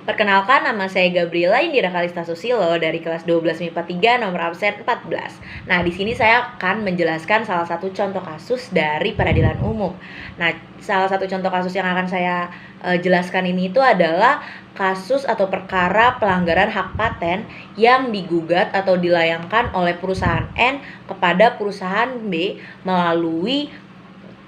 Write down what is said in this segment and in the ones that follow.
Perkenalkan, nama saya Gabriela Indira Kalista Susilo dari kelas 12 MIPA 3 nomor absen 14. Nah, di sini saya akan menjelaskan salah satu contoh kasus dari peradilan umum. Nah, salah satu contoh kasus yang akan saya jelaskan ini itu adalah kasus atau perkara pelanggaran hak paten yang digugat atau dilayangkan oleh perusahaan N kepada perusahaan B melalui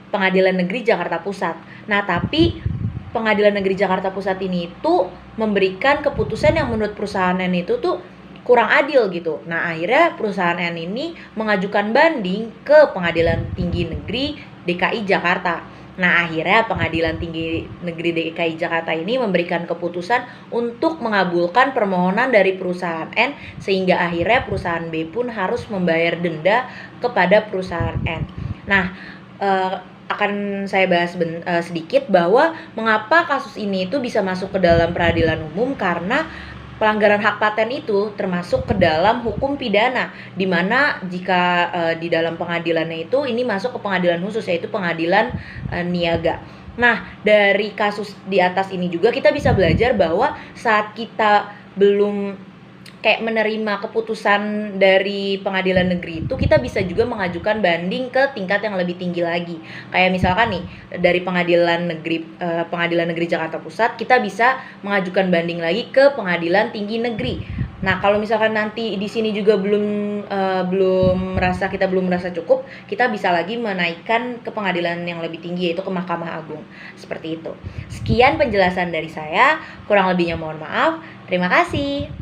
Pengadilan Negeri Jakarta Pusat. Nah, tapi Pengadilan Negeri Jakarta Pusat ini tuh memberikan keputusan yang menurut perusahaan N itu tuh kurang adil gitu. Nah, akhirnya perusahaan N ini mengajukan banding ke Pengadilan Tinggi Negeri DKI Jakarta. Nah, akhirnya Pengadilan Tinggi Negeri DKI Jakarta ini memberikan keputusan untuk mengabulkan permohonan dari perusahaan N, sehingga akhirnya perusahaan B pun harus membayar denda kepada perusahaan N. Nah, akan saya bahas sedikit bahwa mengapa kasus ini itu bisa masuk ke dalam peradilan umum, karena pelanggaran hak paten itu termasuk ke dalam hukum pidana, di mana jika di dalam pengadilannya itu ini masuk ke pengadilan khusus, yaitu pengadilan niaga. Nah, dari kasus di atas ini juga kita bisa belajar bahwa saat kita belum kayak menerima keputusan dari pengadilan negeri itu, kita bisa juga mengajukan banding ke tingkat yang lebih tinggi lagi. Kayak misalkan nih, dari pengadilan negeri Jakarta Pusat, kita bisa mengajukan banding lagi ke Pengadilan Tinggi Negeri. Nah, kalau misalkan nanti di sini juga belum merasa cukup, kita bisa lagi menaikkan ke pengadilan yang lebih tinggi, yaitu ke Mahkamah Agung. Seperti itu. Sekian penjelasan dari saya, kurang lebihnya mohon maaf. Terima kasih.